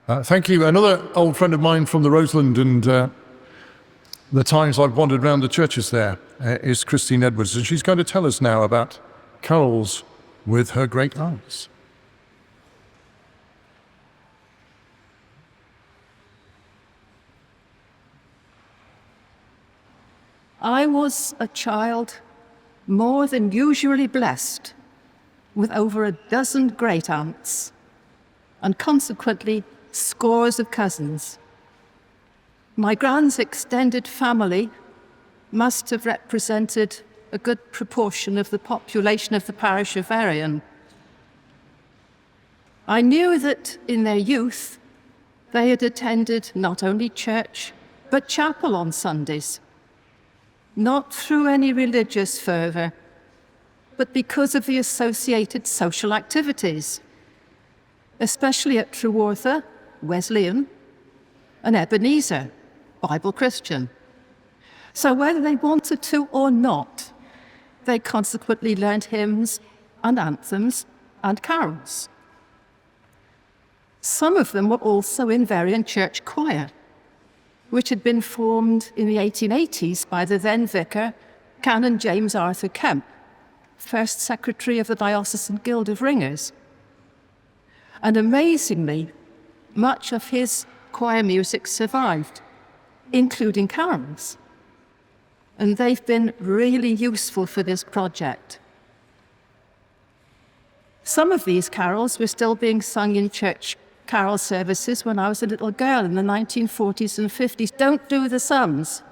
Thank you. Another old friend of mine from the Roseland and the times I've wandered around the churches there is Christine Edwards, and she's going to tell us now about carols with her great aunts. I was a child more than usually blessed with over a dozen great aunts and consequently scores of cousins. My grand's extended family must have represented a good proportion of the population of the parish of Veryan. I knew that in their youth they had attended not only church but chapel on Sundays, not through any religious fervour, but because of the associated social activities, especially at Truro, Wesleyan, and Ebenezer, Bible Christian. So whether they wanted to or not, they consequently learned hymns and anthems and carols. Some of them were also in Roseland Churches Choir, which had been formed in the 1880s by the then vicar, Canon James Arthur Kemp, first secretary of the Diocesan Guild of Ringers. And amazingly, much of his choir music survived, including carols. And they've been really useful for this project. Some of these carols were still being sung in church carol services when I was a little girl in the 1940s and 50s. Don't do the sums.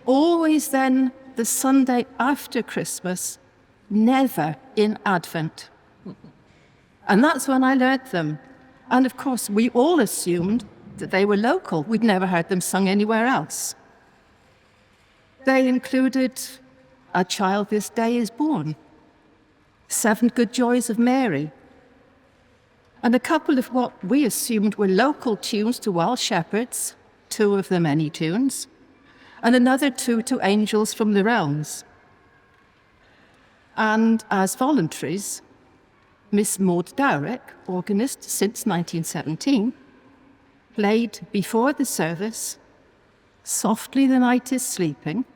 Always then the Sunday after Christmas, never in Advent. And that's when I learnt them. And of course, we all assumed that they were local. We'd never heard them sung anywhere else. They included A Child This Day Is Born, Seven Good Joys of Mary, and a couple of what we assumed were local tunes to Wild Shepherds, two of the many tunes, and another two to Angels from the Realms. And as voluntaries, Miss Maud Dowrick, organist since 1917, played before the service, Softly the Night is Sleeping,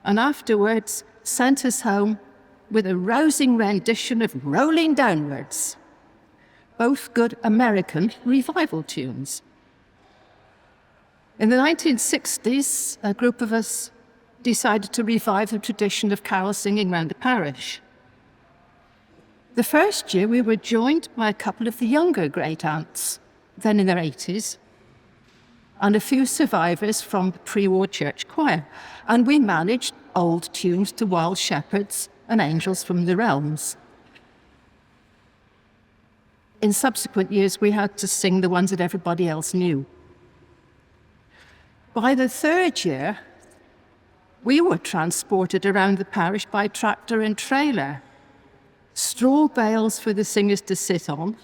and afterwards sent us home with a rousing rendition of Rolling Downwards, both good American revival tunes. In the 1960s, a group of us decided to revive the tradition of carol singing round the parish. The first year, we were joined by a couple of the younger great aunts, then in their 80s, and a few survivors from the pre-war church choir, and we managed old tunes to Wild Shepherds and Angels from the Realms. In subsequent years, we had to sing the ones that everybody else knew. By the third year, we were transported around the parish by tractor and trailer. Straw bales for the singers to sit on,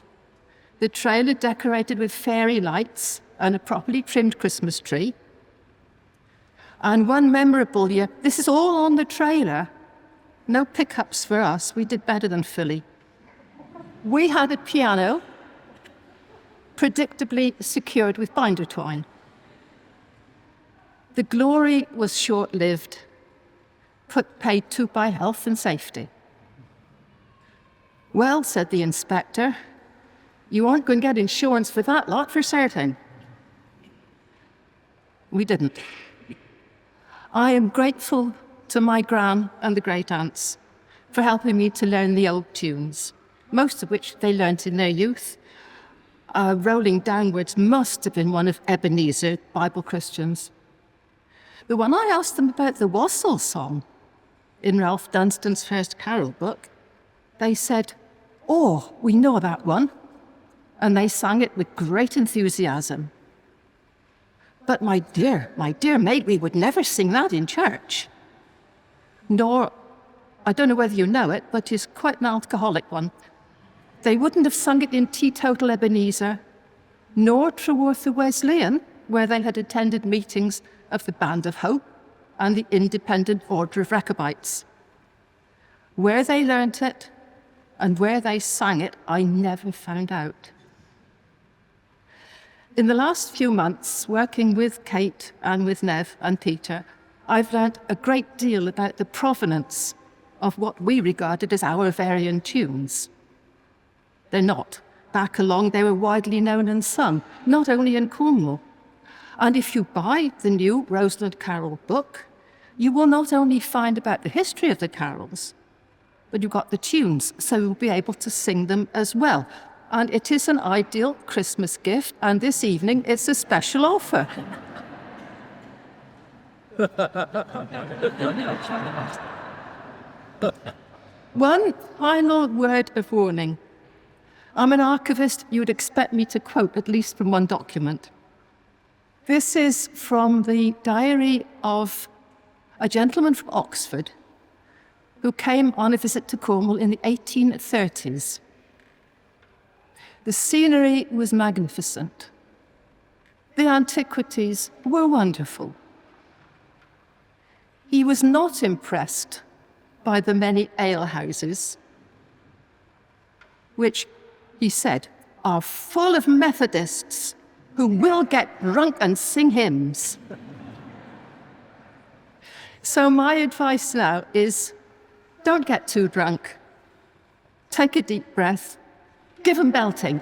the trailer decorated with fairy lights and a properly trimmed Christmas tree. And one memorable year, this is all on the trailer, no pickups for us, we did better than Philly. We had a piano, predictably secured with binder twine. The glory was short-lived, but paid to by health and safety. Well, said the inspector, you aren't going to get insurance for that lot for certain. We didn't. I am grateful to my gran and the great aunts for helping me to learn the old tunes, most of which they learnt in their youth. Rolling Downwards must have been one of Ebenezer, Bible Christians. But when I asked them about the Wassail song in Ralph Dunstan's first carol book, they said, "Oh, we know that one." And they sang it with great enthusiasm. But my dear maid, we would never sing that in church. Nor, I don't know whether you know it, but it's quite an alcoholic one. They wouldn't have sung it in teetotal Ebenezer, nor Truro Wesleyan, where they had attended meetings of the Band of Hope and the Independent Order of Rechabites. Where they learnt it and where they sang it, I never found out. in the last few months, working with Kate and with Nev and Peter, I've learnt a great deal about the provenance of what we regarded as our variant tunes. They're not. Back along, they were widely known and sung, not only in Cornwall. And if you buy the new Roseland Carol book, you will not only find about the history of the carols, but you've got the tunes, so you'll be able to sing them as well. And it is an ideal Christmas gift, and this evening it's a special offer. One final word of warning. I'm an archivist. You'd expect me to quote at least from one document. This is from the diary of a gentleman from Oxford who came on a visit to Cornwall in the 1830s. The scenery was magnificent. The antiquities were wonderful. He was not impressed by the many alehouses, which, he said, are full of Methodists who will get drunk and sing hymns. So my advice now is, don't get too drunk. Take a deep breath. Give them belting.